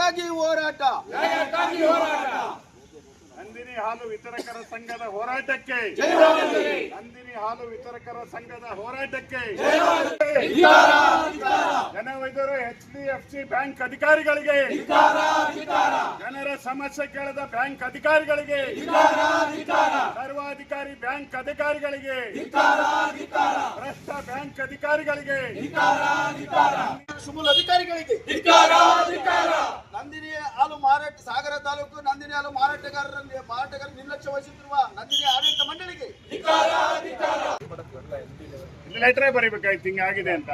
ನ್ಯಾಯಕ್ಕಾಗಿ ಹೋರಾಟ. ನಂದಿನಿ ಹಾಲು ವಿತರಕರ ಸಂಘದ ಹೋರಾಟಕ್ಕೆ, ನಂದಿನಿ ಹಾಲು ವಿತರಕರ ಸಂಘದ ಹೋರಾಟಕ್ಕೆ, ಜನವೈದ್ಯರು HDFC ಬ್ಯಾಂಕ್ ಅಧಿಕಾರಿಗಳಿಗೆ, ಜನರ ಸಮಸ್ಯೆ ಕೇಳದ ಬ್ಯಾಂಕ್ ಅಧಿಕಾರಿಗಳಿಗೆ, ಸರ್ವಾಧಿಕಾರಿ ಬ್ಯಾಂಕ್ ಅಧಿಕಾರಿಗಳಿಗೆ, ಭ್ರಷ್ಟ ಬ್ಯಾಂಕ್ ಅಧಿಕಾರಿಗಳಿಗೆ, ಶಿಮುಲ್ ಅಧಿಕಾರಿಗಳಿಗೆ, ನಂದಿನಿ ಹಾಲು ಮಾರಾಟ ಸಾಗರ ತಾಲೂಕು ನಂದಿನಿ ಹಾಲು ಮಾರಾಟಗಾರರ ನಿರ್ಲಕ್ಷ್ಯ ವಹಿಸುತ್ತಿರುವ ನಂದಿನಿ ಆಡಳಿತ ಮಂಡಳಿಗೆ ಲೆಟರ್ ಬರೀಬೇಕಾಯ್ತು ಹಿಂಗಾಗಿದೆ ಅಂತ.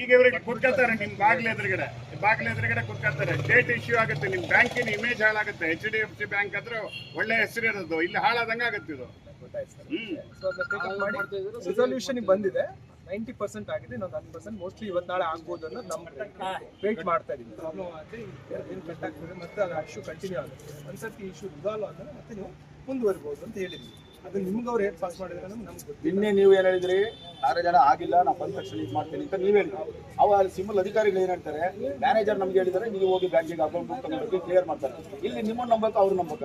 ಈಗ ಇವರಿಗೆ ಕುಡ್ಕೊಳ್ತಾರೆ, ನಿಮ್ ಬಾಗ್ಲ ಎದುರುಗಡೆ ಕುಡ್ಕೊಳ್ತಾರೆ. ಡೇಟ್ ಇಶ್ಯೂ ಆಗುತ್ತೆ, ನಿಮ್ ಬ್ಯಾಂಕಿನ ಇಮೇಜ್ ಹಾಳಾಗುತ್ತೆ. HDFC ಬ್ಯಾಂಕ್ ಆದ್ರೆ ಒಳ್ಳೆ ಹೆಸರು ಇರೋದು, ಇಲ್ಲಿ ಹಾಳಾದಂಗ ಆಗುತ್ತೆ ಇದು. ರಿಸಲ್ಯೂಷನ್ ಬಂದಿದೆ, 90% ಆಗಿದೆ, ಇನ್ನೊಂದು 10% ಮೋಸ್ಟ್ಲಿ ಇವತ್ತು ನಾಳೆ ಆಗ್ಬೋದು ಅನ್ನೋದು ನಮ್ಮ ವೇಟ್ ಮಾಡ್ತಾ ಇದೀವಿ. ಪ್ರಾಬ್ಲಮ್ ಆದರೆ ಏನು ಕಟ್ ಆಗ್ತದೆ ಮತ್ತೆ ಅದು ಇಶ್ಯೂ ಕಂಟಿನ್ಯೂ ಆಗುತ್ತೆ. ಒಂದ್ಸರ್ತಿ ಇಶ್ಯೂ ರಿಸಾಲ್ವ್ ಆದರೆ ಮತ್ತೆ ನೀವು ಮುಂದುವರಿಬಹುದು ಅಂತ ಹೇಳಿದ್ವಿ. ಅದು ನಿಮ್ಗೆ ಅವ್ರು ಹೇಗೆ ಪಾಸ್ ಮಾಡಿದ್ರೆ ನಮ್ಗೆ ಗೊತ್ತಿಲ್ಲ. ನಿನ್ನೆ ನೀವು ಏನ್ ಹೇಳಿದ್ರಿ, 6 ಜನ ಆಗಿಲ್ಲ, ನಾ ಬಂದ ತಕ್ಷಣ ಇದು ಮಾಡ್ತೀನಿ ಅಂತ ನೀವು ಹೇಳಿದ್ರಿ. ಅವ ಸಿಮಲ್ ಅಧಿಕಾರಿಗಳು ಏನ್ ಹೇಳ್ತಾರೆ, ಮ್ಯಾನೇಜರ್ ನಮ್ಗೆ ಹೇಳಿದರೆ ನೀವು ಹೋಗಿ ಬ್ಯಾಂಕಿಗೆ ಅಕೌಂಟ್ ಬುಕ್ ತಗೊಂಡು ಕ್ಲಿಯರ್ ಮಾಡ್ತಾರೆ. ಇಲ್ಲಿ ನಿಮ್ಮನ್ನು ನಂಬಬೇಕು, ಅವ್ರು ನಂಬಕ.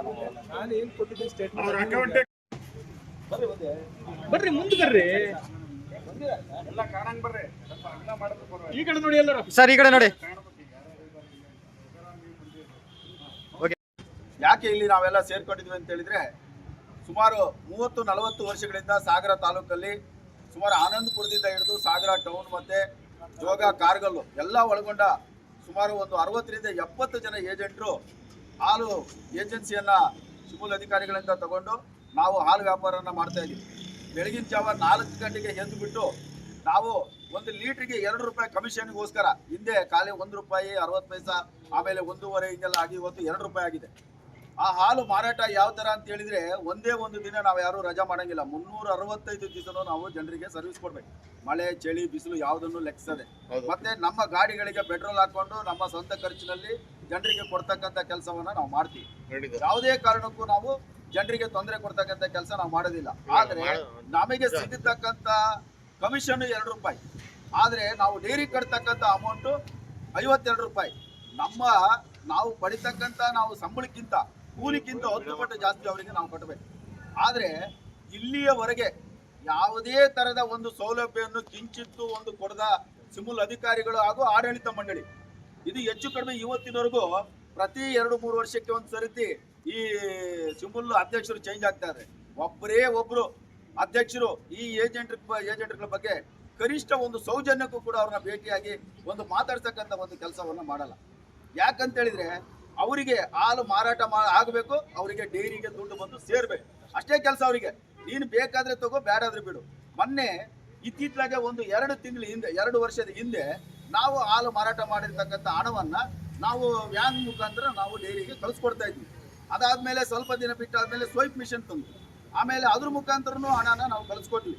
ನಾನು ಏನು ಕೊಟ್ಟಿದ್ದೀನಿ ಸ್ಟೇಟ್ಮೆಂಟ್, ಬರ್ರಿ ಮುಂದೆ ಬರ್ರಿ, ಎಲ್ಲ ಕಾಣಂಗ್ ಬರ್ರಿ, ಈ ಕಡೆ ನೋಡಿ ಎಲ್ಲರೂ. ಸರ್ ಈ ಕಡೆ ನೋಡಿ. ಯಾಕೆ ಇಲ್ಲಿ ನಾವೆಲ್ಲ ಸೇರ್ಕೊಂಡಿದ್ವಿ ಅಂತ ಹೇಳಿದ್ರೆ, ಸುಮಾರು 30-40 ವರ್ಷಗಳಿಂದ ಸಾಗರ ತಾಲೂಕಲ್ಲಿ ಸುಮಾರು ಆನಂದಪುರದಿಂದ ಹಿಡಿದು ಸಾಗರ ಟೌನ್ ಮತ್ತೆ ಜೋಗ ಕಾರ್ಗಲ್ಲು ಎಲ್ಲ ಒಳಗೊಂಡ ಸುಮಾರು ಒಂದು 60ರಿಂದ 70 ಜನ ಏಜೆಂಟ್ರು ಹಾಲು ಏಜೆನ್ಸಿಯನ್ನ ಶಿಮುಲ್ ಅಧಿಕಾರಿಗಳಿಂದ ತಗೊಂಡು ನಾವು ಹಾಲು ವ್ಯಾಪಾರನ ಮಾಡ್ತಾ ಇದ್ದೀವಿ. ಬೆಳಗಿನ ಜಾವ 4 ಗಂಟೆಗೆ ಎದ್ದು ಬಿಟ್ಟು ನಾವು 1 ಲೀಟ್ರಿಗೆ 2 ರೂಪಾಯಿ ಕಮಿಷನ್ಗೋಸ್ಕರ, ಹಿಂದೆ ಖಾಲಿ 1 ರೂಪಾಯಿ 60 ಪೈಸಾ, ಆಮೇಲೆ 1.5 ಹಿಂಗೆಲ್ಲ ಆಗಿ ಇವತ್ತು 2 ರೂಪಾಯಿ ಆಗಿದೆ. ಆ ಹಾಲು ಮಾರಾಟ ಯಾವ ತರ ಅಂತ ಹೇಳಿದ್ರೆ, ಒಂದೇ ಒಂದು ದಿನ ನಾವು ಯಾರು ರಜಾ ಮಾಡಂಗಿಲ್ಲ. 365 ದಿವಸನೂ ನಾವು ಜನರಿಗೆ ಸರ್ವಿಸ್ ಕೊಡ್ಬೇಕು. ಮಳೆ ಚಳಿ ಬಿಸಿಲು ಯಾವುದನ್ನು ಲೆಕ್ಕಿಸದೆ, ಮತ್ತೆ ನಮ್ಮ ಗಾಡಿಗಳಿಗೆ ಪೆಟ್ರೋಲ್ ಹಾಕೊಂಡು ನಮ್ಮ ಸ್ವಂತ ಖರ್ಚಿನಲ್ಲಿ ಜನರಿಗೆ ಕೊಡ್ತಕ್ಕಂಥ ಕೆಲಸವನ್ನ ನಾವು ಮಾಡ್ತೀವಿ. ಯಾವುದೇ ಕಾರಣಕ್ಕೂ ನಾವು ಜನರಿಗೆ ತೊಂದರೆ ಕೊಡ್ತಕ್ಕಂಥ ಕೆಲಸ ನಾವು ಮಾಡೋದಿಲ್ಲ. ಆದ್ರೆ ನಮಗೆ ಸಿಗತಕ್ಕಂತ ಕಮಿಷನ್ 2 ರೂಪಾಯಿ, ಆದ್ರೆ ನಾವು ಡೈರಿ ಕಟ್ತಕ್ಕಂಥ ಅಮೌಂಟು 52 ರೂಪಾಯಿ. ನಾವು ಪಡಿತಕ್ಕಂಥ ನಾವು ಸಂಬಳಕ್ಕಿಂತ ಕೂಲಿಕ್ಕಿಂತ 10 ಪಟ್ಟು ಜಾಸ್ತಿ ಅವರಿಗೆ ನಾವು ಕಟ್ಟಬೇಕು. ಆದ್ರೆ ಇಲ್ಲಿಯವರೆಗೆ ಯಾವುದೇ ತರದ ಒಂದು ಸೌಲಭ್ಯವನ್ನು ಕಿಂಚಿತ್ತು ಒಂದು ಕೊಡದ ಶಿಮುಲ್ ಅಧಿಕಾರಿಗಳು ಹಾಗೂ ಆಡಳಿತ ಮಂಡಳಿ, ಇದು ಹೆಚ್ಚು ಕಡಿಮೆ ಇವತ್ತಿನವರೆಗೂ ಪ್ರತಿ 2-3 ವರ್ಷಕ್ಕೆ ಒಂದು ಸರಿತಿ ಈ ಶಿಮುಲ್ ಅಧ್ಯಕ್ಷರು ಚೇಂಜ್ ಆಗ್ತಾರೆ. ಒಬ್ರು ಅಧ್ಯಕ್ಷರು ಈ ಏಜೆಂಟ್ಗಳ ಬಗ್ಗೆ ಕನಿಷ್ಠ ಒಂದು ಸೌಜನ್ಯಕ್ಕೂ ಕೂಡ ಅವ್ರನ್ನ ಭೇಟಿಯಾಗಿ ಒಂದು ಮಾತಾಡ್ತಕ್ಕಂಥ ಒಂದು ಕೆಲಸವನ್ನ ಮಾಡಲ್ಲ. ಯಾಕಂತ ಹೇಳಿದ್ರೆ, ಅವರಿಗೆ ಹಾಲು ಮಾರಾಟ ಆಗಬೇಕು, ಅವರಿಗೆ ಡೈರಿಗೆ ದುಡ್ಡು ಬಂದು ಸೇರ್ಬೇಕು, ಅಷ್ಟೇ ಕೆಲಸ ಅವರಿಗೆ. ನೀನು ಬೇಕಾದ್ರೆ ತಗೋ, ಬೇಡಾದ್ರೆ ಬಿಡು. ಮೊನ್ನೆ ಇತ್ತೀಚೆಗೆ ಒಂದು 2 ತಿಂಗಳ ಹಿಂದೆ, 2 ವರ್ಷದ ಹಿಂದೆ ನಾವು ಹಾಲು ಮಾರಾಟ ಮಾಡಿರ್ತಕ್ಕಂಥ ಹಣವನ್ನ ನಾವು ವ್ಯಾನ್ ಮುಖಾಂತರ ನಾವು ಡೈರಿಗೆ ಕಳಿಸ್ಕೊಡ್ತಾ ಇದ್ವಿ. ಅದಾದ್ಮೇಲೆ ಸ್ವಲ್ಪ ದಿನ ಬಿಟ್ಟಾದ್ಮೇಲೆ ಸ್ವೈಪ್ ಮಿಷನ್ ತಂದು, ಆಮೇಲೆ ಅದ್ರ ಮುಖಾಂತರನು ಹಣನ ನಾವು ಕಳಿಸ್ಕೊಟ್ವಿ.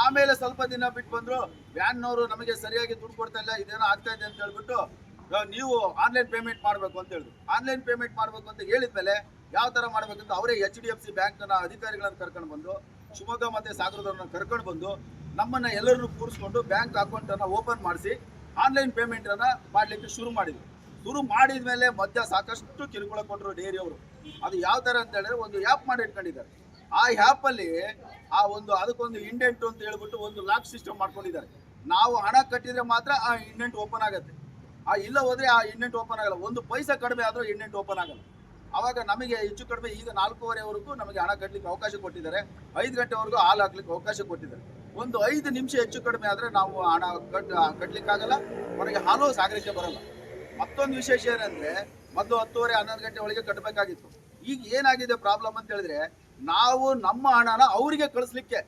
ಆಮೇಲೆ ಸ್ವಲ್ಪ ದಿನ ಬಿಟ್ಟು ಬಂದ್ರು, ವ್ಯಾನ್ನವರು ನಮಗೆ ಸರಿಯಾಗಿ ದುಡ್ಡು ಕೊಡ್ತಾ ಇಲ್ಲ, ಇದೇನೋ ಆಗ್ತಾ ಇದೆ ಅಂತ ಹೇಳ್ಬಿಟ್ಟು ನೀವು ಆನ್ಲೈನ್ ಪೇಮೆಂಟ್ ಮಾಡಬೇಕು ಅಂತ ಹೇಳಿದ್ರು. ಆನ್ಲೈನ್ ಪೇಮೆಂಟ್ ಮಾಡಬೇಕು ಅಂತ ಹೇಳಿದ್ಮೇಲೆ ಯಾವ ತರ ಮಾಡ್ಬೇಕಂತ ಅವರೇ HDFC ಬ್ಯಾಂಕ್ನ ಅಧಿಕಾರಿಗಳನ್ನು ಕರ್ಕೊಂಡು ಬಂದು, ಶಿವಮೊಗ್ಗ ಮತ್ತೆ ಸಾಗರದವ್ರನ್ನ ಕರ್ಕೊಂಡು ಬಂದು ನಮ್ಮನ್ನ ಎಲ್ಲರನ್ನು ಕೂರಿಸ್ಕೊಂಡು ಬ್ಯಾಂಕ್ ಅಕೌಂಟ್ ಅನ್ನ ಓಪನ್ ಮಾಡಿಸಿ ಆನ್ಲೈನ್ ಪೇಮೆಂಟ್ ಅನ್ನ ಮಾಡ್ಲಿಕ್ಕೆ ಶುರು ಮಾಡಿದ್ವಿ. ಶುರು ಮಾಡಿದ್ಮೇಲೆ ಮಧ್ಯ ಸಾಕಷ್ಟು ಕಿರುಕುಳ ಕೊಟ್ಟರು ಡೈರಿ ಅವರು. ಅದು ಯಾವ ತರ ಅಂತ ಹೇಳಿದ್ರೆ, ಒಂದು ಆ್ಯಪ್ ಮಾಡಿ ಇಟ್ಕೊಂಡಿದ್ದಾರೆ. ಆ ಆ್ಯಪ್ ಅಲ್ಲಿ ಅದಕ್ಕೊಂದು ಇಂಡೆಂಟ್ ಅಂತ ಹೇಳ್ಬಿಟ್ಟು ಒಂದು ಲಾಕ್ ಸಿಸ್ಟಮ್ ಮಾಡ್ಕೊಂಡಿದ್ದಾರೆ. ನಾವು ಹಣ ಕಟ್ಟಿದ್ರೆ ಮಾತ್ರ ಆ ಇಂಡೆಂಟ್ ಓಪನ್ ಆಗುತ್ತೆ, ಇಲ್ಲ ಹೋದ್ರೆ ಆ ಇಂಡೆಂಟ್ ಓಪನ್ ಆಗಲ್ಲ. 1 ಪೈಸಾ ಕಡಿಮೆ ಆದ್ರೂ ಇಂಡೆಂಟ್ ಓಪನ್ ಆಗಲ್ಲ. ಅವಾಗ ನಮಗೆ ಹೆಚ್ಚು ಕಡಿಮೆ ಈಗ 4:15ವರೆಗೂ ನಮಗೆ ಹಣ ಕಟ್ಟಲಿಕ್ಕೆ ಅವಕಾಶ ಕೊಟ್ಟಿದ್ದಾರೆ. 5 ಗಂಟೆವರೆಗೂ ಹಾಲು ಹಾಕ್ಲಿಕ್ಕೆ ಅವಕಾಶ ಕೊಟ್ಟಿದ್ದಾರೆ. ಒಂದು 5 ನಿಮಿಷ ಹೆಚ್ಚು ಕಡಿಮೆ ಆದ್ರೆ ನಾವು ಹಣ ಕಟ್ಟಲಿಕ್ಕಾಗಲ್ಲ, ಹೊರಗೆ ಹಾಲು ಸಾಗರಕ್ಕೆ ಬರಲ್ಲ. ಮತ್ತೊಂದು ವಿಶೇಷ ಏನಂದ್ರೆ, ಮೊದಲು 10:30-11 ಗಂಟೆ ಒಳಗೆ ಕಟ್ಟಬೇಕಾಗಿತ್ತು. ಈಗ ಏನಾಗಿದೆ ಪ್ರಾಬ್ಲಮ್ ಅಂತ ಹೇಳಿದ್ರೆ, ನಾವು ನಮ್ಮ ಹಣನ ಅವರಿಗೆ ಕಳಿಸ್ಲಿಕ್ಕೆ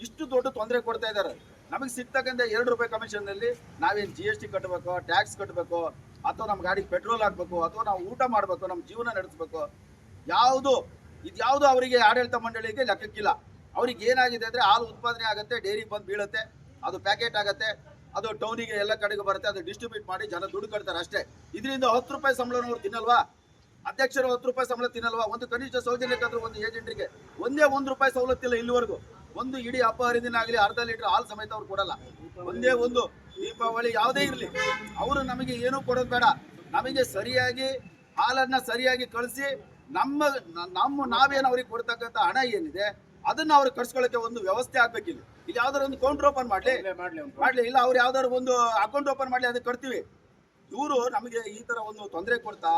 ಇಷ್ಟು ದೊಡ್ಡ ತೊಂದರೆ ಕೊಡ್ತಾ ಇದ್ದಾರೆ. ನಮಗೆ ಸಿಗ್ತಕ್ಕಂಥ 2 ರೂಪಾಯಿ ಕಮಿಷನ್ ನಲ್ಲಿ ನಾವೇನು GST ಕಟ್ಟಬೇಕು, ಟ್ಯಾಕ್ಸ್ ಕಟ್ಟಬೇಕು, ಅಥವಾ ನಮ್ಮ ಗಾಡಿಗೆ ಪೆಟ್ರೋಲ್ ಹಾಕ್ಬೇಕು, ಅಥವಾ ನಾವು ಊಟ ಮಾಡಬೇಕು, ನಮ್ಮ ಜೀವನ ನಡೆಸಬೇಕು, ಇದ್ಯಾವುದು ಅವರಿಗೆ ಆಡಳಿತ ಮಂಡಳಿಗೆ ಲೆಕ್ಕಕ್ಕಿಲ್ಲ. ಅವ್ರಿಗೆ ಏನಾಗಿದೆ ಅಂದ್ರೆ, ಹಾಲು ಉತ್ಪಾದನೆ ಆಗುತ್ತೆ, ಡೈರಿಗೆ ಬಂದು ಬೀಳುತ್ತೆ, ಅದು ಪ್ಯಾಕೆಟ್ ಆಗುತ್ತೆ, ಅದು ಟೌನಿಗೆ ಎಲ್ಲ ಕಡೆಗೆ ಬರುತ್ತೆ, ಅದು ಡಿಸ್ಟ್ರಿಬ್ಯೂಟ್ ಮಾಡಿ ಜನ ದುಡ್ಡು ಕಟ್ತಾರೆ ಅಷ್ಟೇ. ಇದರಿಂದ 10 ರೂಪಾಯಿ ಸಂಬಳನವ್ರು ತಿನ್ನಲ್ವಾ? ಅಧ್ಯಕ್ಷರು 10 ರೂಪಾಯಿ ಸಂಬಳ ತಿನ್ನಲ್ವಾ? ಒಂದು ಕನಿಷ್ಠ ಸೌಜನ್ಯಕ್ಕಾದ್ರೂ ಒಂದು ಏಜೆಂಟ್ರಿಗೆ ಒಂದೇ 1 ರೂಪಾಯಿ ಸವಲತ್ತಿಲ್ಲ ಇಲ್ಲಿವರೆಗೂ. ಒಂದು ಇಡೀ ಹಬ್ಬ ಹರಿದಿನ ಆಗಲಿ ಅರ್ಧ ಲೀಟರ್ ಹಾಲು ಸಮೇತ ಅವ್ರು ಕೊಡಲ್ಲ. ಒಂದೇ ಒಂದು ದೀಪಾವಳಿ ಯಾವುದೇ ಇರಲಿ, ಅವರು ನಮಗೆ ಏನೂ ಕೊಡೋದು ಬೇಡ, ನಮಗೆ ಸರಿಯಾಗಿ ಹಾಲನ್ನ ಸರಿಯಾಗಿ ಕಳಿಸಿ ನಾವೇನು ಅವ್ರಿಗೆ ಕೊಡ್ತಕ್ಕಂಥ ಹಣ ಏನಿದೆ ಅದನ್ನ ಅವ್ರಿಗೆ ಕಳ್ಸ್ಕೊಳ್ಳೋಕೆ ಒಂದು ವ್ಯವಸ್ಥೆ ಆಗ್ಬೇಕಿಲ್ಲ. ಇಲ್ಲಿ ಯಾವ್ದಾರು ಒಂದು ಕೌಂಟರ್ ಓಪನ್ ಮಾಡ್ಲಿ ಇಲ್ಲ ಅವ್ರು ಯಾವ್ದಾದ್ರು ಒಂದು ಅಕೌಂಟ್ ಓಪನ್ ಮಾಡ್ಲಿ, ಅದಕ್ಕೆ ಕೊಡ್ತೀವಿ. ಇವರು ನಮಗೆ ಈ ತರ ಒಂದು ತೊಂದರೆ ಕೊಡ್ತಾ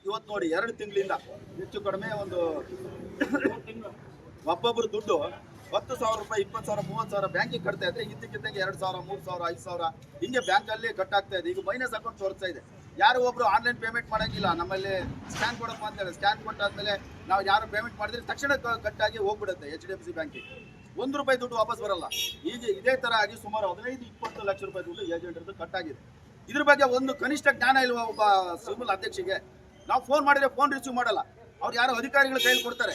ಇವತ್ತು ನೋಡಿ 2 ತಿಂಗಳಿಂದ ಹೆಚ್ಚು ಕಡಿಮೆ ಒಂದು ಒಬ್ಬೊಬ್ರು ದುಡ್ಡು 10,000 ರೂಪಾಯಿ, 20,000, 30,000 ಬ್ಯಾಂಕಿಗೆ ಕಟ್ತಾ ಇದ್ರೆ ಇದ್ದಕ್ಕಿದ್ದಂಗೆ 2,000, 3,000, 5,000 ಹಿಂಗೆ ಬ್ಯಾಂಕಲ್ಲಿ ಕಟ್ಟಾಗ್ತಾ ಇದೆ. ಈಗ ಮೈನಸ್ ಅಕೌಂಟ್ ತೋರಿಸ್ತಾ ಇದೆ. ಯಾರು ಒಬ್ರು ಆನ್ಲೈನ್ ಪೇಮೆಂಟ್ ಮಾಡಂಗಿಲ್ಲ. ನಮ್ಮಲ್ಲಿ ಸ್ಕ್ಯಾನ್ ಕೊಡಪ್ಪ ಅಂತೇಳಿ ಸ್ಕ್ಯಾನ್ ಕೊಟ್ಟಾದ್ಮೇಲೆ ನಾವು ಯಾರು ಪೇಮೆಂಟ್ ಮಾಡಿದ್ರೆ ತಕ್ಷಣ ಕಟ್ಟಾಗಿ ಹೋಗ್ಬಿಡುತ್ತೆ HDFC ಬ್ಯಾಂಕಿಗೆ. ₹1 ದುಡ್ಡು ವಾಪಸ್ ಬರಲ್ಲ. ಈಗ ಇದೇ ತರ ಆಗಿ ಸುಮಾರು 15-20 ಲಕ್ಷ ರೂಪಾಯಿ ದುಡ್ಡು ಏಜೆಂಟ್ರದ್ದು ಕಟ್ಟಾಗಿದೆ. ಇದ್ರ ಬಗ್ಗೆ ಒಂದು ಕನಿಷ್ಠ ಜ್ಞಾನ ಇಲ್ವಾ ಒಬ್ಬ ಸಿವಿಲ್ ಅಧ್ಯಕ್ಷಿಗೆ? ನಾವು ಫೋನ್ ಮಾಡಿದ್ರೆ ಫೋನ್ ರಿಸೀವ್ ಮಾಡಲ್ಲ. ಅವ್ರು ಯಾರೋ ಅಧಿಕಾರಿಗಳ ಕೈಯಲ್ಲಿ ಕೊಡ್ತಾರೆ.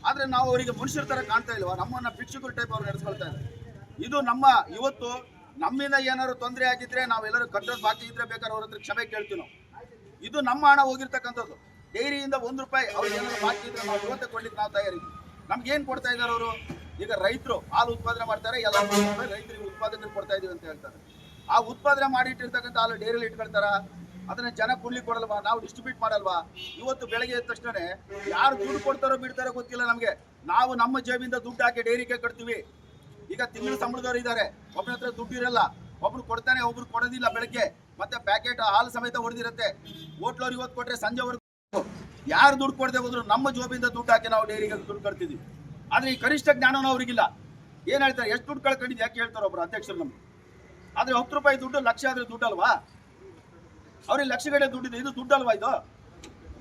ಆದ್ರೆ ನಾವು ಅವರಿಗೆ ಮನುಷ್ಯರ ತರ ಕಾಣ್ತಾ ಇಲ್ವಾ? ನಮ್ಮನ್ನ ಭಿಕ್ಷುಕರ ಟೈಪ್ ಅವ್ರು ನಡೆಸ್ಕೊಳ್ತಾ ಇದ್ದಾರೆ. ಇದು ನಮ್ಮ ಇವತ್ತು ನಮ್ಮಿಂದ ಏನಾದ್ರು ತೊಂದರೆ ಆಗಿದ್ರೆ ನಾವೆಲ್ಲರೂ ಕಟ್ಟೋದು ಬಾಕಿ ಇದ್ರೆ ಬೇಕಾದ್ರೆ ಅವ್ರ ಹತ್ರ ಕ್ಷಮೆ ಕೇಳ್ತೀವಿ ನಾವು. ಇದು ನಮ್ಮ ಹಣ ಹೋಗಿರ್ತಕ್ಕಂಥದ್ದು. ಡೈರಿಯಿಂದ ₹1 ಅವ್ರಿಗೆ ಏನಾದ್ರು ಬಾಕಿ ಇದ್ರೆ ನಾವು ಇವತ್ತೇ ಕೊಡ್ಲಿಕ್ಕೆ ನಾವು ತಯಾರಿದ್ವಿ. ನಮ್ಗೆ ಏನ್ ಕೊಡ್ತಾ ಇದ್ದಾರೆ ಅವರು? ಈಗ ರೈತರು ಹಾಲು ಉತ್ಪಾದನೆ ಮಾಡ್ತಾರೆ, ಎಲ್ಲ ರೈತರಿಗೆ ಉತ್ಪಾದನೆ ಕೊಡ್ತಾ ಇದೀವಿ ಅಂತ ಹೇಳ್ತಾರೆ. ಆ ಉತ್ಪಾದನೆ ಮಾಡಿಟ್ಟಿರ್ತಕ್ಕಂಥ ಹಾಲು ಡೈರಿಯಲ್ಲಿ ಇಟ್ಕೊಳ್ತಾರ, ಅದನ್ನ ಜನ ಕುಡ್ಲಿಕ್ಕೆ ಕೊಡಲ್ವಾ? ನಾವು ಡಿಸ್ಟ್ರಿಬ್ಯೂಟ್ ಮಾಡಲ್ವಾ? ಇವತ್ತು ಬೆಳಗ್ಗೆ ಎದ್ದ ತಕ್ಷಣ ಯಾರು ದುಡ್ಡು ಕೊಡ್ತಾರೋ ಬಿಡ್ತಾರೋ ಗೊತ್ತಿಲ್ಲ ನಮಗೆ. ನಾವು ನಮ್ಮ ಜೇಬಿಂದ ದುಡ್ಡು ಹಾಕಿ ಡೈರಿಗೆ ಕಟ್ತೀವಿ. ಈಗ ತಿಂಗಳ ಸಂಬಳದವ್ರು ಇದ್ದಾರೆ, ಒಬ್ಬನ ಹತ್ರ ದುಡ್ಡು ಇರಲ್ಲ, ಒಬ್ರು ಕೊಡ್ತಾನೆ, ಒಬ್ರು ಕೊಡೋದಿಲ್ಲ. ಬೆಳಗ್ಗೆ ಮತ್ತೆ ಪ್ಯಾಕೆಟ್ ಹಾಲು ಸಮೇತ ಹೊಡೆದಿರುತ್ತೆ. ಹೋಟ್ಲವ್ರು ಇವತ್ತು ಕೊಟ್ರೆ ಸಂಜೆವರೆಗೂ ಯಾರು ದುಡ್ಡು ಕೊಡದೆ ಹೋದ್ರು ನಮ್ಮ ಜೋಬಿಂದ ದುಡ್ಡು ಹಾಕಿ ನಾವು ಡೈರಿಗೆ ದುಡ್ಡು ಕಟ್ತಿದ್ವಿ. ಆದ್ರೆ ಈ ಕನಿಷ್ಠ ಜ್ಞಾನನೂ ಅವ್ರಿಗಿಲ್ಲ. ಏನ್ ಹೇಳ್ತಾರೆ? ಎಷ್ಟು ದುಡ್ಡು ಕಳ್ಕೊಂಡಿದ್ದು ಯಾಕೆ ಹೇಳ್ತಾರೆ ಒಬ್ರು ಅಧ್ಯಕ್ಷರು ನಮ್ಗೆ? ಆದ್ರೆ ₹10 ದುಡ್ಡು ಲಕ್ಷ ಆದ್ರೆ ದುಡ್ಡಲ್ವಾ? ಅವ್ರಿಗೆ ಲಕ್ಷಗಡೆ ದುಡ್ಡಿದೆ, ಇದು ದುಡ್ಡಲ್ವಾ ಇದು?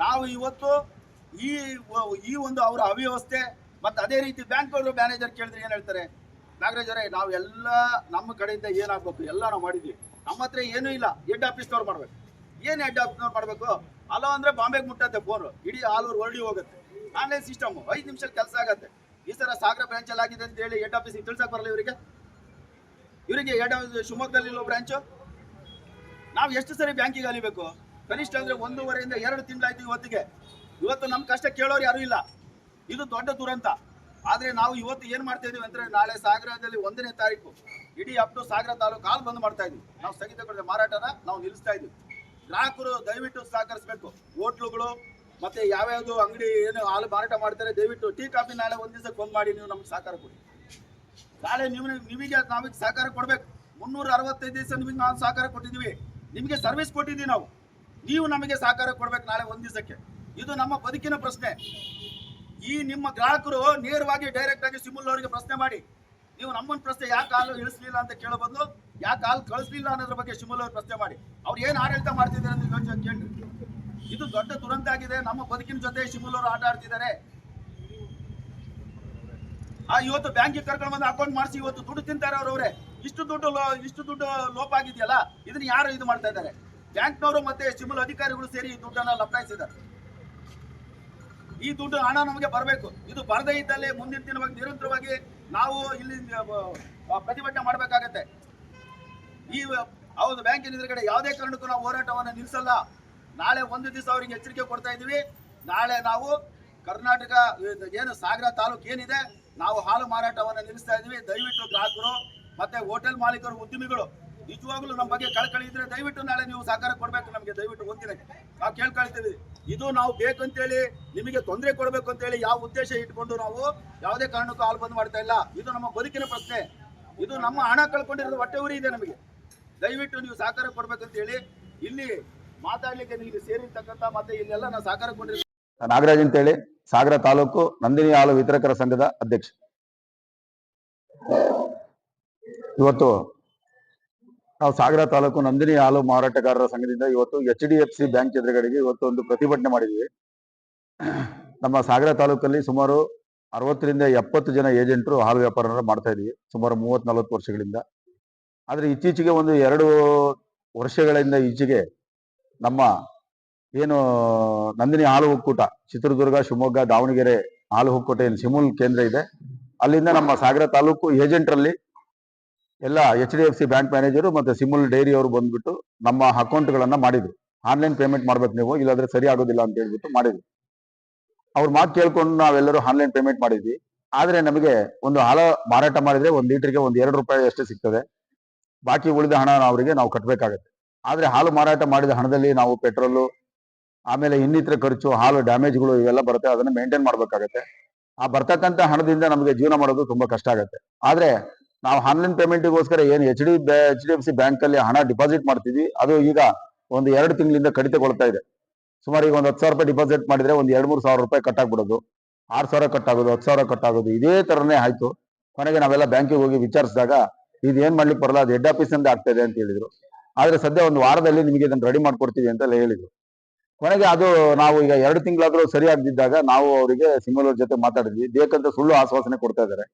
ನಾವು ಇವತ್ತು ಈ ಒಂದು ಅವರ ಅವ್ಯವಸ್ಥೆ ಮತ್ತೆ ಅದೇ ರೀತಿ ಬ್ಯಾಂಕ್ ಅವರು ಮ್ಯಾನೇಜರ್ ಕೇಳಿದ್ರೆ ಏನ್ ಹೇಳ್ತಾರೆ? ನಾಗರಾಜ್ ಅವರೇ, ನಾವೆಲ್ಲ ನಮ್ಮ ಕಡೆಯಿಂದ ಏನಾಗಬೇಕು ಎಲ್ಲ ನಾವು ಮಾಡಿದ್ವಿ, ನಮ್ಮ ಹತ್ರ ಏನೂ ಇಲ್ಲ, ಹೆಡ್ ಆಫೀಸ್ನವ್ರು ಮಾಡ್ಬೇಕು. ಏನು ಹೆಡ್ ಆಫೀಸ್ನವ್ರು ಮಾಡಬೇಕು? ಅಲ್ಲ ಅಂದ್ರೆ ಬಾಂಬೆಗೆ ಮುಟ್ಟತ್ತೆ ಫೋನು, ಇಡೀ ಆಲ್ ಓವರ್ ಹೊರಡಿ ಹೋಗುತ್ತೆ. ಆನ್ಲೈನ್ ಸಿಸ್ಟಮ್ 5 ನಿಮಿಷದಲ್ಲಿ ಕೆಲಸ ಆಗತ್ತೆ. ಈ ಸಲ ಸಾಗರ ಬ್ರಾಂಚಲ್ಲಿ ಆಗಿದೆ ಅಂತ ಹೇಳಿ ಹೆಡ್ ಆಫೀಸಿಗೆ ತಿಳ್ಸಕ್ ಬರಲ್ಲ ಇವರಿಗೆ ಹೆಡ್ ಆಫೀಸ್ ಶಿವಮೊಗ್ಗದಲ್ಲಿ ಇಲ್ಲೋ ಬ್ರಾಂಚು. ನಾವು ಎಷ್ಟು ಸರಿ ಬ್ಯಾಂಕಿಗೆ ಅಲಿಬೇಕು? ಕನಿಷ್ಠ ಅಂದ್ರೆ 1.5 ರಿಂದ 2 ತಿಂಗಳಾಯ್ತು ಇವತ್ತಿಗೆ. ಇವತ್ತು ನಮ್ಮ ಕಷ್ಟ ಕೇಳೋರು ಯಾರು ಇಲ್ಲ. ಇದು ದೊಡ್ಡ ದುರಂತ. ಆದ್ರೆ ನಾವು ಇವತ್ತು ಏನ್ ಮಾಡ್ತಾ ಇದೀವಿ ಅಂದ್ರೆ, ನಾಳೆ ಸಾಗರದಲ್ಲಿ 1ನೇ ತಾರೀಕು ಇಡೀ ಅಪ್ ಸಾಗರ ತಾಲೂಕು ಹಾಲು ಬಂದ್ ಮಾಡ್ತಾ ಇದೀವಿ. ನಾವು ಸ್ಥಗಿತಗೊಳಿಸಿದ ಮಾರಾಟನ ನಾವು ನಿಲ್ಲಿಸ್ತಾ ಇದೀವಿ. ಗ್ರಾಹಕರು ದಯವಿಟ್ಟು ಸಹಕರಿಸಬೇಕು. ಹೋಟ್ಲುಗಳು ಮತ್ತೆ ಯಾವ್ಯಾವ್ದು ಅಂಗಡಿ ಏನು ಹಾಲು ಮಾರಾಟ ಮಾಡ್ತಾರೆ, ದಯವಿಟ್ಟು ಟೀ ಕಾಫಿ ನಾಳೆ ಒಂದ್ ದಿವಸಕ್ಕೆ ಬಂದ್ ಮಾಡಿ ನೀವು ನಮ್ಗೆ ಸಹಕಾರ ಕೊಡಿ. ನಾಳೆ ನಿಮಗೆ ನಾವೀಗ ಸಹಕಾರ ಕೊಡ್ಬೇಕು. 365 ದಿವಸ ನಿಮಗೆ ನಾವು ಸಹಕಾರ ಕೊಟ್ಟಿದ್ದೀವಿ, ನಿಮಗೆ ಸರ್ವಿಸ್ ಕೊಟ್ಟಿದ್ದೀವಿ ನಾವು. ನೀವು ನಮಗೆ ಸಹಕಾರ ಕೊಡ್ಬೇಕು ನಾಳೆ ಒಂದ್ ದಿವಸಕ್ಕೆ. ಇದು ನಮ್ಮ ಬದುಕಿನ ಪ್ರಶ್ನೆ. ಈ ನಿಮ್ಮ ಗ್ರಾಹಕರು ನೇರವಾಗಿ ಡೈರೆಕ್ಟ್ ಆಗಿ ಸಿಮುಲ್ ಅವರಿಗೆ ಪ್ರಶ್ನೆ ಮಾಡಿ. ನೀವು ನಮ್ಮನ್ನ ಪ್ರಶ್ನೆ ಯಾಕೆ ಹಾಲು ಇಳಿಸ್ಲಿಲ್ಲ ಅಂತ ಕೇಳೋ ಬದಲು ಯಾಕೆ ಹಾಲು ಕಳಿಸ್ಲಿಲ್ಲ ಅನ್ನೋದ್ರ ಬಗ್ಗೆ ಸಿಮುಲ್ ಅವ್ರು ಪ್ರಶ್ನೆ ಮಾಡಿ. ಅವ್ರು ಏನ್ ಆಡಳಿತ ಮಾಡ್ತಿದ್ದಾರೆ ಅಂತ ಕೇಳಿ. ಇದು ದೊಡ್ಡ ದುರಂತ ಆಗಿದೆ. ನಮ್ಮ ಬದುಕಿನ ಜೊತೆ ಸಿಮುಲ್ ಅವರು ಆಟ ಆಡ್ತಿದ್ದಾರೆ. ಇವತ್ತು ಬ್ಯಾಂಕಿಗೆ ಕರ್ಕೊಂಡು ಬಂದು ಅಕೌಂಟ್ ಮಾಡಿಸಿ ಇವತ್ತು ದುಡ್ಡು ತಿಂತಾರೆ ಅವರವರೇ. ಇಷ್ಟು ದುಡ್ಡು ಲೋಪ ಆಗಿದೆಯಲ್ಲ, ಇದನ್ನ ಯಾರು ಇದು ಮಾಡ್ತಾ ಇದ್ದಾರೆ? ಬ್ಯಾಂಕ್ನವರು ಮತ್ತೆ ಸಿಮುಲ್ ಅಧಿಕಾರಿಗಳು ಸೇರಿ ಈ ದುಡ್ಡನ್ನ ಲಪಾಯಿಸಿದ್ದಾರೆ. ಈ ದುಡ್ಡು ಹಣ ನಮಗೆ ಬರಬೇಕು. ಇದು ಬರದೇ ಇದ್ದಲ್ಲಿ ಮುಂದಿನ ದಿನವಾಗಿ ನಿರಂತರವಾಗಿ ನಾವು ಇಲ್ಲಿ ಪ್ರತಿಭಟನೆ ಮಾಡಬೇಕಾಗತ್ತೆ. ಹೌದು, ಬ್ಯಾಂಕಿನ ಎದುರುಗಡೆ ಯಾವುದೇ ಕಾರಣಕ್ಕೂ ನಾವು ಹೋರಾಟವನ್ನು ನಿಲ್ಲಿಸಲ್ಲ. ನಾಳೆ ಒಂದು ದಿವಸ ಅವರಿಗೆ ಎಚ್ಚರಿಕೆ ಕೊಡ್ತಾ ಇದೀವಿ. ನಾಳೆ ನಾವು ಕರ್ನಾಟಕ ಏನು ಸಾಗರ ತಾಲೂಕು ಏನಿದೆ, ನಾವು ಹಾಲು ಮಾರಾಟವನ್ನು ನಿಲ್ಲಿಸ್ತಾ ಇದೀವಿ. ದಯವಿಟ್ಟು ಗ್ರಾಹಕರು ಮತ್ತೆ ಹೋಟೆಲ್ ಮಾಲೀಕರು, ಉದ್ಯಮಿಗಳು ನಿಜವಾಗ್ಲೂ ನಮ್ಮ ಬಗ್ಗೆ ಕಳಕಳಿ ಇದ್ರೆ ದಯವಿಟ್ಟು ನಾಳೆ ನೀವು ಸಹಕಾರ ಕೊಡ್ಬೇಕು ನಮಗೆ. ದಯವಿಟ್ಟು ಒಂದಿನಕ್ಕೆ ನಾವು ಕೇಳ್ಕೊಳ್ತೀವಿ. ಇದು ನಾವು ಬೇಕಂತೇಳಿ ನಿಮಗೆ ತೊಂದರೆ ಕೊಡಬೇಕು ಅಂತೇಳಿ ಯಾವ ಉದ್ದೇಶ ಇಟ್ಕೊಂಡು ನಾವು ಯಾವುದೇ ಕಾರಣಕ್ಕೂ ಹಾಲು ಬಂದ್ ಮಾಡ್ತಾ ಇಲ್ಲ. ಇದು ನಮ್ಮ ಬದುಕಿನ ಪ್ರಶ್ನೆ. ಇದು ನಮ್ಮ ಹಣ ಕಳ್ಕೊಂಡಿರೋದು ಹೊಟ್ಟೆ ಉರಿ ಇದೆ ನಮಗೆ. ದಯವಿಟ್ಟು ನೀವು ಸಹಕಾರ ಕೊಡ್ಬೇಕಂತ ಹೇಳಿ ಇಲ್ಲಿ ಮಾತಾಡ್ಲಿಕ್ಕೆ ಇಲ್ಲಿ ಸೇರಿರ್ತಕ್ಕಂಥ ಮತ್ತೆ ಇಲ್ಲೆಲ್ಲ ನಾವು ಸಹಕಾರ ಕೊಟ್ಟಿರ್ತೀವಿ. ನಾಗರಾಜ್ ಅಂತೇಳಿ ಸಾಗರ ತಾಲೂಕು ನಂದಿನಿ ಹಾಲು ವಿತರಕರ ಸಂಘದ ಅಧ್ಯಕ್ಷ. ಇವತ್ತು ನಾವು ಸಾಗರ ತಾಲೂಕು ನಂದಿನಿ ಹಾಲು ಮಾರಾಟಗಾರರ ಸಂಘದಿಂದ ಇವತ್ತು HDFC ಬ್ಯಾಂಕ್ ಎದುರುಗಡೆಗೆ ಇವತ್ತು ಒಂದು ಪ್ರತಿಭಟನೆ ಮಾಡಿದ್ವಿ. ನಮ್ಮ ಸಾಗರ ತಾಲೂಕಲ್ಲಿ ಸುಮಾರು 60 ರಿಂದ 70 ಜನ ಏಜೆಂಟರು ಹಾಲು ವ್ಯಾಪಾರ ಮಾಡ್ತಾ ಇದೀವಿ ಸುಮಾರು 30-40 ವರ್ಷಗಳಿಂದ. ಆದ್ರೆ ಇತ್ತೀಚೆಗೆ ಒಂದು 2 ವರ್ಷಗಳಿಂದ ಈಚೆಗೆ ನಮ್ಮ ಏನು ನಂದಿನಿ ಹಾಲು ಒಕ್ಕೂಟ ಚಿತ್ರದುರ್ಗ, ಶಿವಮೊಗ್ಗ, ದಾವಣಗೆರೆ ಹಾಲು ಒಕ್ಕೂಟ ಏನು ಸಿಮುಲ್ ಕೇಂದ್ರ ಇದೆ, ಅಲ್ಲಿಂದ ನಮ್ಮ ಸಾಗರ ತಾಲೂಕು ಏಜೆಂಟ್ರಲ್ಲಿ ಎಲ್ಲ HDFC ಬ್ಯಾಂಕ್ ಮ್ಯಾನೇಜರು ಮತ್ತೆ ಸಿಮುಲ್ ಡೈರಿ ಅವರು ಬಂದ್ಬಿಟ್ಟು ನಮ್ಮ ಅಕೌಂಟ್ಗಳನ್ನ ಮಾಡಿದ್ರು. ಆನ್ಲೈನ್ ಪೇಮೆಂಟ್ ಮಾಡ್ಬೇಕು ನೀವು, ಇಲ್ಲಾಂದ್ರೆ ಸರಿ ಆಗೋದಿಲ್ಲ ಅಂತ ಹೇಳ್ಬಿಟ್ಟು ಮಾಡಿದ್ರು. ಅವ್ರ ಮಾತು ಕೇಳ್ಕೊಂಡು ನಾವೆಲ್ಲರೂ ಆನ್ಲೈನ್ ಪೇಮೆಂಟ್ ಮಾಡಿದ್ವಿ. ಆದ್ರೆ ನಮಗೆ ಒಂದು ಹಾಲು ಮಾರಾಟ ಮಾಡಿದ್ರೆ 1 ಲೀಟರ್ಗೆ ಒಂದು ₹2 ಅಷ್ಟೇ ಸಿಗ್ತದೆ. ಬಾಕಿ ಉಳಿದ ಹಣ ಅವರಿಗೆ ನಾವು ಕಟ್ಟಬೇಕಾಗತ್ತೆ. ಆದ್ರೆ ಹಾಲು ಮಾರಾಟ ಮಾಡಿದ ಹಣದಲ್ಲಿ ನಾವು ಪೆಟ್ರೋಲು ಆಮೇಲೆ ಇನ್ನಿತರ ಖರ್ಚು, ಹಾಲು ಡ್ಯಾಮೇಜ್ಗಳು ಇವೆಲ್ಲ ಬರುತ್ತೆ, ಅದನ್ನ ಮೇಂಟೈನ್ ಮಾಡ್ಬೇಕಾಗತ್ತೆ. ಆ ಬರ್ತಕ್ಕಂಥ ಹಣದಿಂದ ನಮಗೆ ಜೀವನ ಮಾಡೋದು ತುಂಬಾ ಕಷ್ಟ ಆಗುತ್ತೆ. ಆದ್ರೆ ನಾವು ಆನ್ಲೈನ್ ಪೇಮೆಂಟ್ಗೋಸ್ಕರ ಏನು HDFC ಬ್ಯಾಂಕ್ ಅಲ್ಲಿ ಹಣ ಡಿಪಾಸಿಟ್ ಮಾಡ್ತಿದ್ವಿ, ಅದು ಈಗ ಒಂದು 2 ತಿಂಗಳಿಂದ ಕಡಿತಗೊಳ್ತಾ ಇದೆ. ಸುಮಾರು ಈಗ ಒಂದು 10,000 ರೂಪಾಯಿ ಡಿಪಾಸಿಟ್ ಮಾಡಿದ್ರೆ ಒಂದು 2-3 ಸಾವಿರ ರೂಪಾಯಿ ಕಟ್ ಆಗ್ಬಿಡೋದು, 6,000 ಕಟ್ ಆಗೋದು, 10,000 ಕಟ್ ಆಗೋದು, ಇದೇ ತರನೇ ಆಯ್ತು. ಕೊನೆಗೆ ನಾವೆಲ್ಲ ಬ್ಯಾಂಕಿಗೆ ಹೋಗಿ ವಿಚಾರಿಸಿದಾಗ ಇದು ಏನ್ ಮಾಡ್ಲಿಕ್ಕೆ ಬರಲ್ಲ, ಅದು ಹೆಡ್ ಆಫೀಸ್ ಇಂದ ಆಗ್ತಾ ಇದೆ ಅಂತ ಹೇಳಿದ್ರು. ಆದ್ರೆ ಸದ್ಯ ಒಂದು ವಾರದಲ್ಲಿ ನಿಮಗೆ ಇದನ್ನ ರೆಡಿ ಮಾಡ್ಕೊಡ್ತೀವಿ ಅಂತ ಹೇಳಿದ್ರು. ಕೊನೆಗೆ ಅದು ನಾವು ಈಗ 2 ತಿಂಗಳಾದ್ರೂ ಸರಿ ಆಗದಿದ್ದಾಗ ನಾವು ಅವರಿಗೆ ಸಿಮಲ್ ಅವ್ರ ಜೊತೆ ಮಾತಾಡಿದ್ವಿ. ಬೇಕಂತ ಸುಳ್ಳು ಆಶ್ವಾಸನೆ ಕೊಡ್ತಾ ಇದ್ದಾರೆ.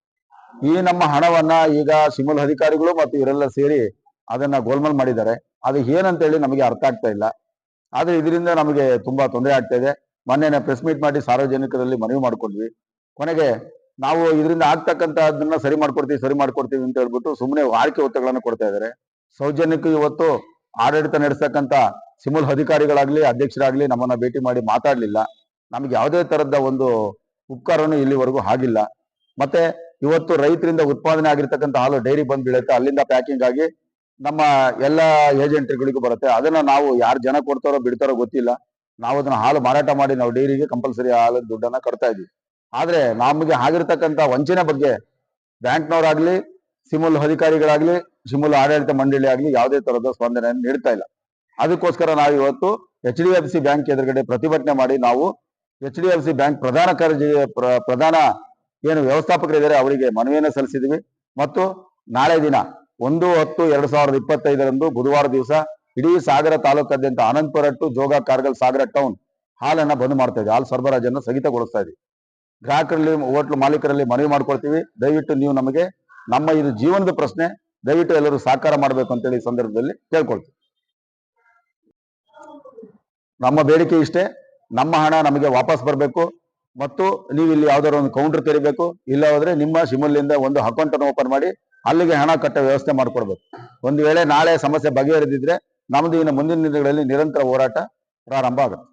ಈ ನಮ್ಮ ಹಣವನ್ನ ಈಗ ಸಿಮಲ್ ಅಧಿಕಾರಿಗಳು ಮತ್ತು ಇವರೆಲ್ಲ ಸೇರಿ ಅದನ್ನ ಗೋಲ್ಮಾಲ್ ಮಾಡಿದ್ದಾರೆ. ಅದು ಏನಂತ ಹೇಳಿ ನಮಗೆ ಅರ್ಥ ಆಗ್ತಾ ಇಲ್ಲ. ಆದ್ರೆ ಇದರಿಂದ ನಮಗೆ ತುಂಬಾ ತೊಂದರೆ ಆಗ್ತಾ ಇದೆ. ಮೊನ್ನೆ ಪ್ರೆಸ್ ಮೀಟ್ ಮಾಡಿ ಸಾರ್ವಜನಿಕರಲ್ಲಿ ಮನವಿ ಮಾಡ್ಕೊಂಡ್ವಿ. ಕೊನೆಗೆ ನಾವು ಇದರಿಂದ ಆಗ್ತಕ್ಕಂಥದ್ದನ್ನ ಸರಿ ಮಾಡ್ಕೊಡ್ತೀವಿ ಅಂತ ಹೇಳ್ಬಿಟ್ಟು ಸುಮ್ಮನೆ ಆರ್ಕೆ ಒತ್ತಡಗಳನ್ನು ಕೊಡ್ತಾ ಇದ್ದಾರೆ. ಸೌಜನ್ಯಕ್ಕೆ ಇವತ್ತು ಆಡಳಿತ ನಡೆಸ್ತಕ್ಕಂಥ ಸಿಮಲ್ ಅಧಿಕಾರಿಗಳಾಗ್ಲಿ ಅಧ್ಯಕ್ಷರಾಗ್ಲಿ ನಮ್ಮನ್ನ ಭೇಟಿ ಮಾಡಿ ಮಾತಾಡ್ಲಿಲ್ಲ. ನಮ್ಗೆ ಯಾವುದೇ ತರದ ಒಂದು ಉಪಕಾರನೂ ಇಲ್ಲಿವರೆಗೂ ಆಗಿಲ್ಲ. ಮತ್ತೆ ಇವತ್ತು ರೈತರಿಂದ ಉತ್ಪಾದನೆ ಆಗಿರ್ತಕ್ಕಂಥ ಹಾಲು ಡೈರಿ ಬಂದ್ ಬೀಳುತ್ತೆ, ಅಲ್ಲಿಂದ ಪ್ಯಾಕಿಂಗ್ ಆಗಿ ನಮ್ಮ ಎಲ್ಲ ಏಜೆಂಟ್ಗಳಿಗೂ ಬರುತ್ತೆ. ಅದನ್ನ ನಾವು ಯಾರು ಜನ ಕೊಡ್ತಾರೋ ಬಿಡ್ತಾರೋ ಗೊತ್ತಿಲ್ಲ. ನಾವು ಅದನ್ನ ಹಾಲು ಮಾರಾಟ ಮಾಡಿ ನಾವು ಡೈರಿಗೆ ಕಂಪಲ್ಸರಿ ಹಾಲು ದುಡ್ಡನ್ನ ಕಟ್ತಾ ಇದೀವಿ. ಆದ್ರೆ ನಮಗೆ ಆಗಿರ್ತಕ್ಕಂಥ ವಂಚನೆ ಬಗ್ಗೆ ಬ್ಯಾಂಕ್ನವರಾಗ್ಲಿ, ಸಿಮಲ್ ಅಧಿಕಾರಿಗಳಾಗ್ಲಿ, ಸಿಮಲ್ ಆಡಳಿತ ಮಂಡಳಿ ಆಗ್ಲಿ ಯಾವುದೇ ತರದ ಸ್ಪಂದನೆಯನ್ನು ನೀಡ್ತಾ ಇಲ್ಲ. ಅದಕ್ಕೋಸ್ಕರ ನಾವು ಇವತ್ತು HDFC ಬ್ಯಾಂಕ್ ಎದುರುಗಡೆ ಪ್ರತಿಭಟನೆ ಮಾಡಿ ನಾವು HDFC ಬ್ಯಾಂಕ್ ಪ್ರಧಾನ ಏನು ವ್ಯವಸ್ಥಾಪಕರಿದ್ದಾರೆ ಅವರಿಗೆ ಮನವಿಯನ್ನು ಸಲ್ಲಿಸಿದ್ವಿ. ಮತ್ತು ನಾಳೆ ದಿನ 1/10/2025 ಬುಧವಾರ ದಿವಸ ಇಡೀ ಸಾಗರ ತಾಲೂಕಾದ್ಯಂತ ಆನಂದಪುರ ಟು ಜೋಗ ಕಾರ್ಗಲ್ ಸಾಗರ ಟೌನ್ ಹಾಲನ್ನ ಬಂದ್ ಮಾಡ್ತಾ ಇದ್ವಿ. ಹಾಲು ಸರಬರಾಜನ್ನು ಸ್ಥಗಿತಗೊಳಿಸ್ತಾ ಇದ್ವಿ. ಗ್ರಾಹಕರಲ್ಲಿ, ಹೋಟ್ಲು ಮಾಲೀಕರಲ್ಲಿ ಮನವಿ ಮಾಡ್ಕೊಳ್ತೀವಿ, ದಯವಿಟ್ಟು ನೀವು ನಮಗೆ, ನಮ್ಮ ಇದು ಜೀವನದ ಪ್ರಶ್ನೆ, ದಯವಿಟ್ಟು ಎಲ್ಲರೂ ಸಹಕಾರ ಮಾಡಬೇಕು ಅಂತೇಳಿ ಈ ಸಂದರ್ಭದಲ್ಲಿ ಕೇಳ್ಕೊಳ್ತೀವಿ. ನಮ್ಮ ಬೇಡಿಕೆ ಇಷ್ಟೇ, ನಮ್ಮ ಹಣ ನಮಗೆ ವಾಪಸ್ ಬರಬೇಕು ಮತ್ತು ನೀವು ಇಲ್ಲಿ ಯಾವ್ದಾದ್ರು ಒಂದು ಕೌಂಟರ್ ತೆರಿಬೇಕು. ಇಲ್ಲ ಹೋದ್ರೆ ನಿಮ್ಮ ಸಿಮಲ್ಲಿಂದ ಒಂದು ಅಕೌಂಟ್ ಅನ್ನು ಓಪನ್ ಮಾಡಿ ಅಲ್ಲಿಗೆ ಹಣ ಕಟ್ಟೋ ವ್ಯವಸ್ಥೆ ಮಾಡ್ಕೊಡ್ಬೇಕು. ಒಂದು ವೇಳೆ ನಾಳೆ ಸಮಸ್ಯೆ ಬಗೆಹರಿದಿದ್ರೆ ನಮ್ದು ಇನ್ನು ಮುಂದಿನ ದಿನಗಳಲ್ಲಿ ನಿರಂತರ ಹೋರಾಟ ಪ್ರಾರಂಭ ಆಗುತ್ತೆ.